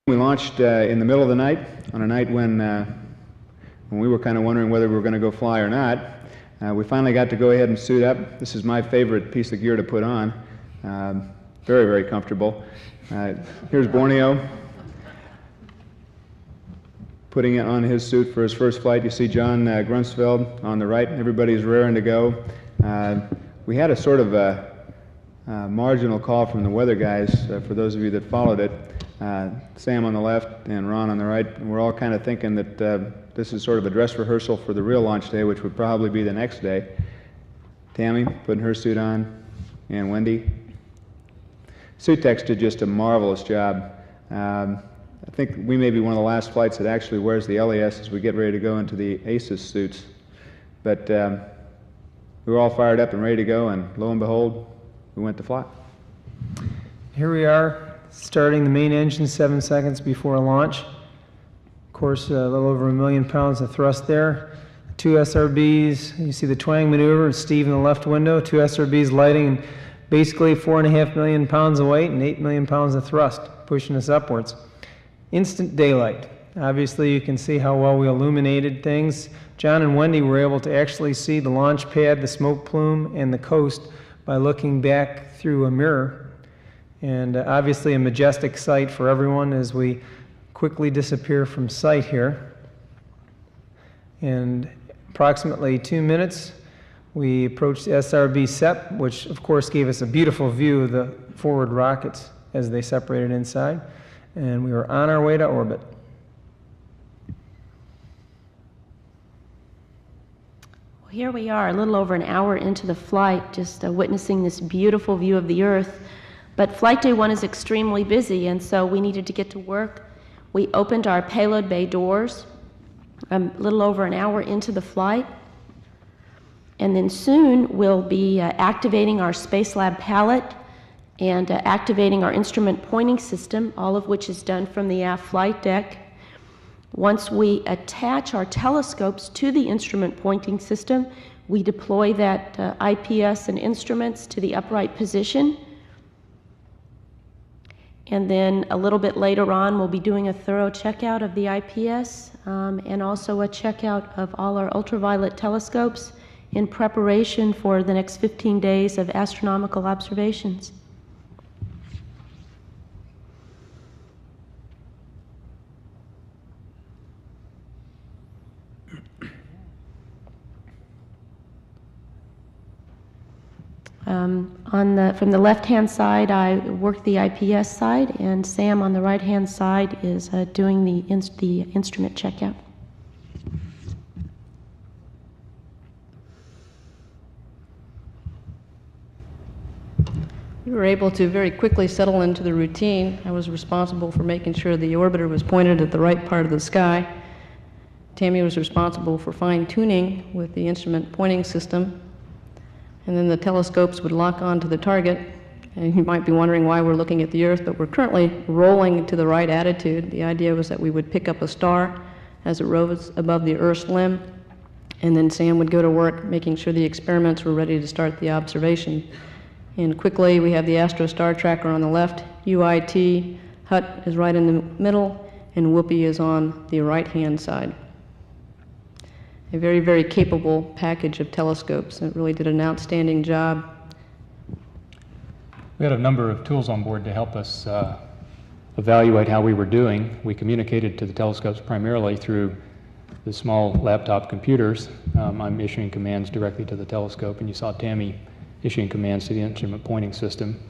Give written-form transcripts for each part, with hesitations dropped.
We launched in the middle of the night, on a night when we were kind of wondering whether we were going to go fly or not. We finally got to go ahead and suit up. This is my favorite piece of gear to put on. Very, very comfortable. Here's Borneo putting it on his suit for his first flight. You see John Grunsfeld on the right. Everybody's raring to go. We had a sort of a marginal call from the weather guys, for those of you that followed it. Sam on the left and Ron on the right. And we're all kind of thinking that this is sort of a dress rehearsal for the real launch day, which would probably be the next day. Tammy putting her suit on, and Wendy. Suit techs did just a marvelous job. I think we may be one of the last flights that actually wears the LES as we get ready to go into the ACES suits. But we were all fired up and ready to go, and lo and behold, we went to fly. Here we are, starting the main engine 7 seconds before launch. Of course, a little over 1 million pounds of thrust there. 2 SRBs, you see the twang maneuver, and Steve in the left window, 2 SRBs lighting, and basically 4.5 million pounds of weight and 8 million pounds of thrust, pushing us upwards. Instant daylight. Obviously, you can see how well we illuminated things. John and Wendy were able to actually see the launch pad, the smoke plume, and the coast by looking back through a mirror. And obviously a majestic sight for everyone as we quickly disappear from sight here. And approximately 2 minutes, we approached the SRB SEP, which of course gave us a beautiful view of the forward rockets as they separated inside. And we were on our way to orbit. Well, here we are, a little over an hour into the flight, just witnessing this beautiful view of the Earth. But flight day 1 is extremely busy, and so we needed to get to work. We opened our payload bay doors a little over an hour into the flight. And then soon we'll be activating our Space Lab pallet and activating our instrument pointing system, all of which is done from the aft flight deck. Once we attach our telescopes to the instrument pointing system, we deploy that IPS and instruments to the upright position. And then a little bit later on, we'll be doing a thorough checkout of the IPS and also a checkout of all our ultraviolet telescopes in preparation for the next 15 days of astronomical observations. From the left-hand side, I work the IPS side, and Sam on the right-hand side is doing the instrument checkout. We were able to very quickly settle into the routine. I was responsible for making sure the orbiter was pointed at the right part of the sky. Tammy was responsible for fine-tuning with the instrument pointing system. And then the telescopes would lock onto the target. And you might be wondering why we're looking at the Earth, but we're currently rolling to the right attitude. The idea was that we would pick up a star as it rose above the Earth's limb, and then Sam would go to work making sure the experiments were ready to start the observation. And quickly, we have the ASTRO star tracker on the left, UIT, HUT is right in the middle, and Whoopi is on the right-hand side. A very, very capable package of telescopes. It really did an outstanding job. We had a number of tools on board to help us evaluate how we were doing. We communicated to the telescopes primarily through the small laptop computers. I'm issuing commands directly to the telescope, and you saw Tammy issuing commands to the instrument pointing system.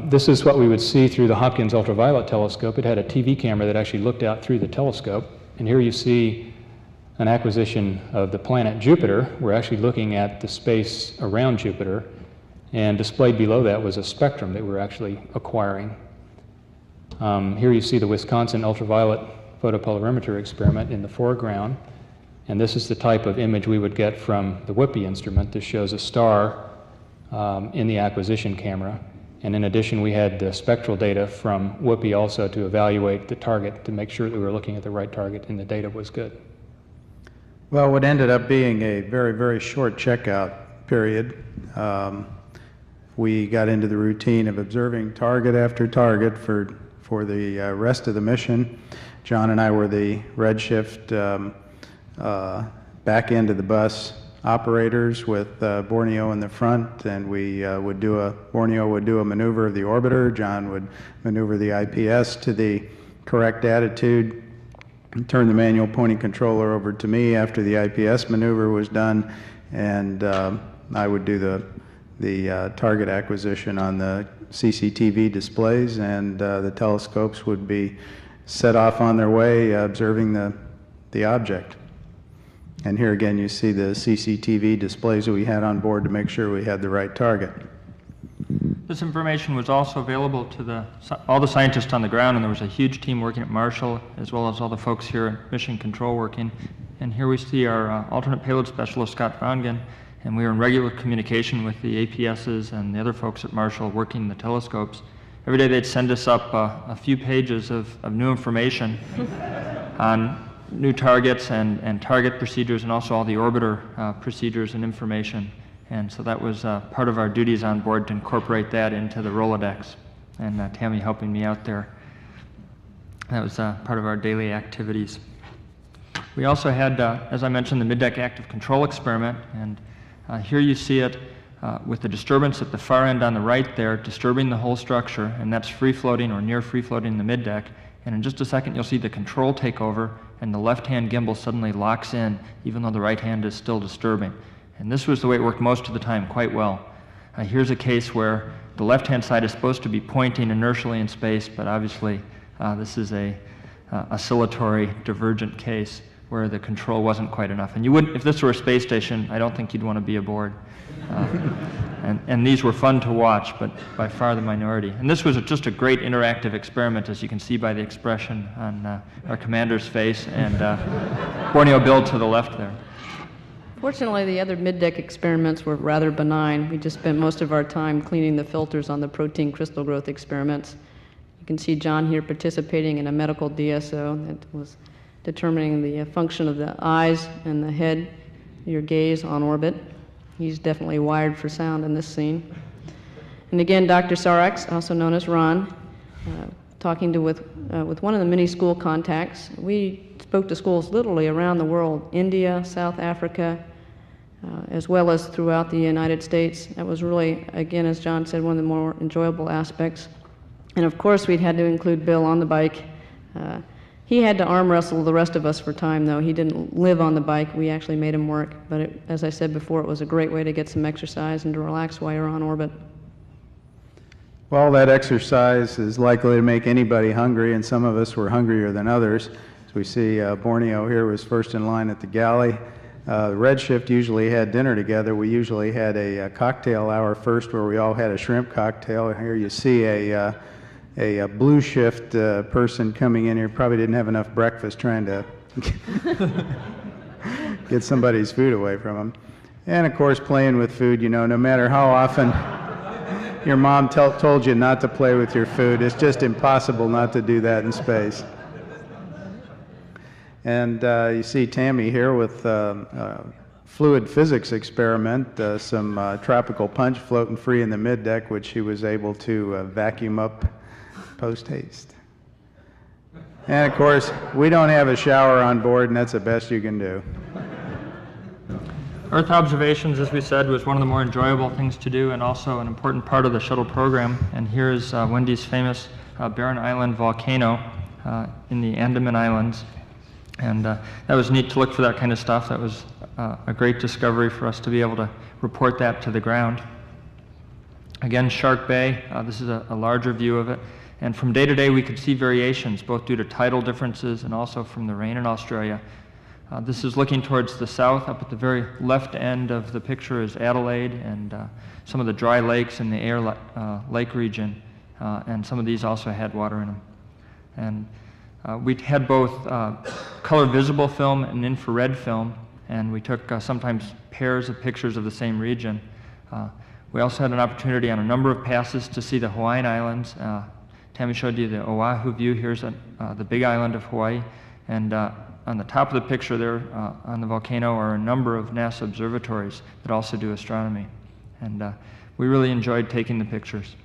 This is what we would see through the Hopkins ultraviolet telescope. It had a TV camera that actually looked out through the telescope, and here you see an acquisition of the planet Jupiter. We're actually looking at the space around Jupiter, and displayed below that was a spectrum that we're actually acquiring. Here you see the Wisconsin ultraviolet photopolarimeter experiment in the foreground, and this is the type of image we would get from the Whoopi instrument. This shows a star in the acquisition camera, and in addition we had the spectral data from Whoopi also to evaluate the target to make sure that we were looking at the right target and the data was good. Well, what ended up being a very, very short checkout period. We got into the routine of observing target after target for for the rest of the mission. John and I were the redshift back end of the bus operators with Borneo in the front, and Borneo would do a maneuver of the orbiter, John would maneuver the IPS to the correct attitude, and turn the manual pointing controller over to me after the IPS maneuver was done, and I would do the target acquisition on the CCTV displays, and the telescopes would be set off on their way observing the object. And here again you see the CCTV displays that we had on board to make sure we had the right target. This information was also available to all the scientists on the ground, and there was a huge team working at Marshall, as well as all the folks here at Mission Control working. And here we see our alternate payload specialist, Scott Vaughan, and we were in regular communication with the APSs and the other folks at Marshall working the telescopes. Every day they'd send us up a few pages of new information on new targets and target procedures, and also all the orbiter procedures and information. And so that was part of our duties on board, to incorporate that into the Rolodex. And Tammy helping me out there. That was part of our daily activities. We also had, as I mentioned, the mid-deck active control experiment. And here you see it with the disturbance at the far end on the right there, disturbing the whole structure. And that's free-floating or near free-floating in the mid-deck. And in just a second, you'll see the control take over, and the left-hand gimbal suddenly locks in, even though the right hand is still disturbing. And this was the way it worked most of the time, quite well. Here's a case where the left-hand side is supposed to be pointing inertially in space, but obviously this is a oscillatory divergent case where the control wasn't quite enough. And you wouldn't, if this were a space station, I don't think you'd want to be aboard. And these were fun to watch, but by far the minority. And this was just a great interactive experiment, as you can see by the expression on our commander's face, and Borneo Bill to the left there. Fortunately, the other mid-deck experiments were rather benign. We just spent most of our time cleaning the filters on the protein crystal growth experiments. You can see John here participating in a medical DSO that was determining the function of the eyes and the head, your gaze on orbit. He's definitely wired for sound in this scene. And again, Dr. Saraks, also known as Ron, talking with one of the many school contacts. We spoke to schools literally around the world, India, South Africa, as well as throughout the United States. That was really, again, as John said, one of the more enjoyable aspects. And of course, we'd had to include Bill on the bike. He had to arm wrestle the rest of us for time, though. He didn't live on the bike. We actually made him work. But as I said before, it was a great way to get some exercise and to relax while you're on orbit. Well, that exercise is likely to make anybody hungry, and some of us were hungrier than others. As we see, Borneo here was first in line at the galley. Redshift usually had dinner together. We usually had a cocktail hour first, where we all had a shrimp cocktail. Here you see a blue shift person coming in here, probably didn't have enough breakfast, trying to get somebody's food away from them. And of course, playing with food, you know, no matter how often your mom told you not to play with your food, it's just impossible not to do that in space. And you see Tammy here with fluid physics experiment, some tropical punch floating free in the mid-deck, which she was able to vacuum up post-haste. And of course, we don't have a shower on board, and that's the best you can do. Earth observations, as we said, was one of the more enjoyable things to do, and also an important part of the shuttle program. And here is Wendy's famous Barren Island volcano in the Andaman Islands. And that was neat to look for that kind of stuff. That was a great discovery for us to be able to report that to the ground. Again, Shark Bay, this is a larger view of it. And from day to day, we could see variations, both due to tidal differences and also from the rain in Australia. This is looking towards the south. Up at the very left end of the picture is Adelaide and some of the dry lakes in the Ayr Lake region. And some of these also had water in them. And we had both color visible film and infrared film, and we took sometimes pairs of pictures of the same region. We also had an opportunity on a number of passes to see the Hawaiian Islands. Tammy showed you the Oahu view. Here's the big island of Hawaii. And on the top of the picture there on the volcano are a number of NASA observatories that also do astronomy. And we really enjoyed taking the pictures.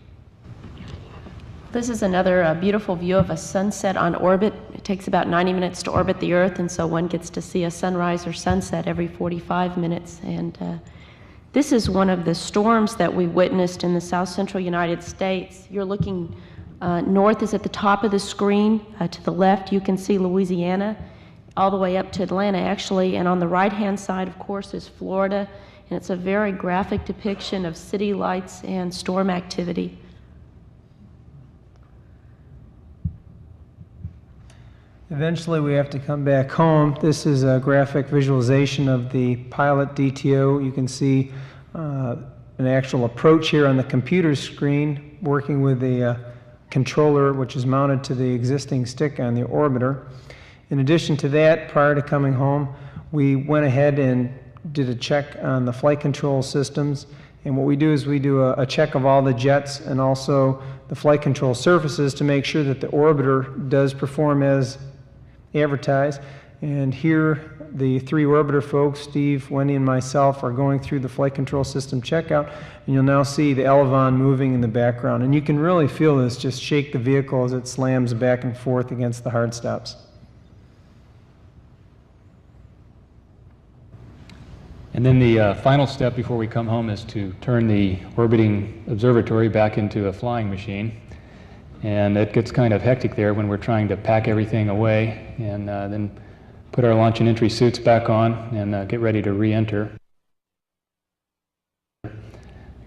This is another beautiful view of a sunset on orbit. It takes about 90 minutes to orbit the Earth, and so one gets to see a sunrise or sunset every 45 minutes. And this is one of the storms that we witnessed in the south central United States. You're looking north is at the top of the screen. To the left, you can see Louisiana, all the way up to Atlanta, actually. And on the right-hand side, of course, is Florida. And it's a very graphic depiction of city lights and storm activity. Eventually, we have to come back home. This is a graphic visualization of the pilot DTO. You can see an actual approach here on the computer screen, working with the controller, which is mounted to the existing stick on the orbiter. In addition to that, prior to coming home, we went ahead and did a check on the flight control systems. And what we do is we do a check of all the jets and also the flight control surfaces to make sure that the orbiter does perform as advertised. And here, the three orbiter folks, Steve, Wendy, and myself, are going through the flight control system checkout, and you'll now see the Elevon moving in the background. And you can really feel this just shake the vehicle as it slams back and forth against the hard stops. And then the final step before we come home is to turn the orbiting observatory back into a flying machine. And it gets kind of hectic there when we're trying to pack everything away and then put our launch and entry suits back on and get ready to re-enter.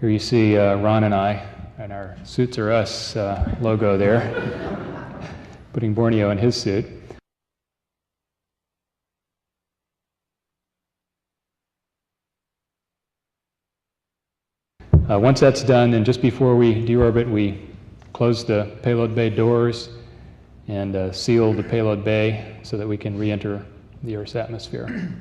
Here you see Ron and I, and our Suits Are Us logo there, putting Borneo in his suit. Once that's done, then just before we deorbit, we close the payload bay doors and seal the payload bay so that we can re-enter the Earth's atmosphere.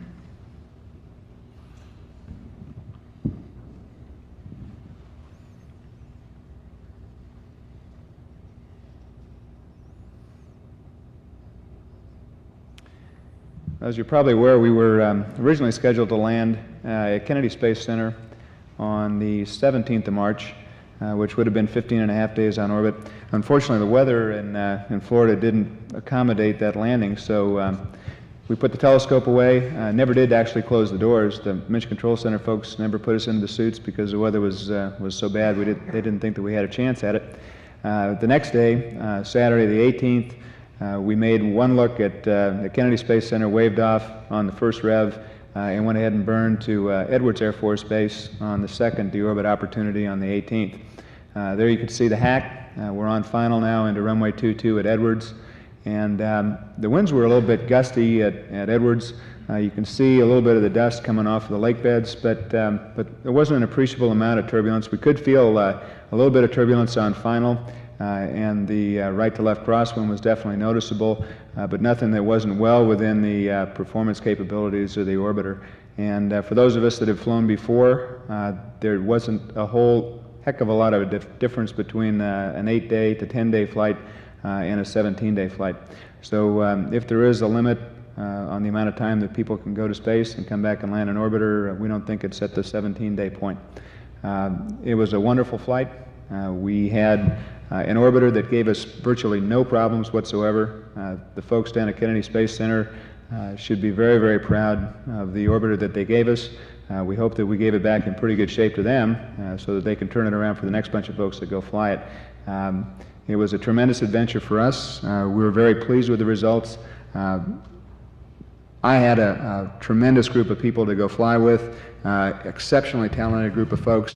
As you're probably aware, we were originally scheduled to land at Kennedy Space Center on the 17th of March, which would have been 15 and a half days on orbit. Unfortunately, the weather in Florida didn't accommodate that landing, so we put the telescope away. Never did actually close the doors. The Mission Control Center folks never put us into the suits because the weather was so bad. They didn't think that we had a chance at it. The next day, Saturday the 18th, we made one look at the Kennedy Space Center, waved off on the first rev, and went ahead and burned to Edwards Air Force Base on the second deorbit opportunity on the 18th. There you can see the hack. We're on final now into runway 22 at Edwards. And the winds were a little bit gusty at Edwards. You can see a little bit of the dust coming off of the lake beds, but there wasn't an appreciable amount of turbulence. We could feel a little bit of turbulence on final, and the right to left crosswind was definitely noticeable, but nothing that wasn't well within the performance capabilities of the orbiter. And for those of us that have flown before, there wasn't a whole heck of a lot of difference between an 8-day to 10-day flight and a 17-day flight. So if there is a limit on the amount of time that people can go to space and come back and land an orbiter, we don't think it's at the 17-day point. It was a wonderful flight. We had an orbiter that gave us virtually no problems whatsoever. The folks down at Kennedy Space Center should be very, very proud of the orbiter that they gave us. We hope that we gave it back in pretty good shape to them so that they can turn it around for the next bunch of folks that go fly it. It was a tremendous adventure for us. We were very pleased with the results. I had a tremendous group of people to go fly with, exceptionally talented group of folks.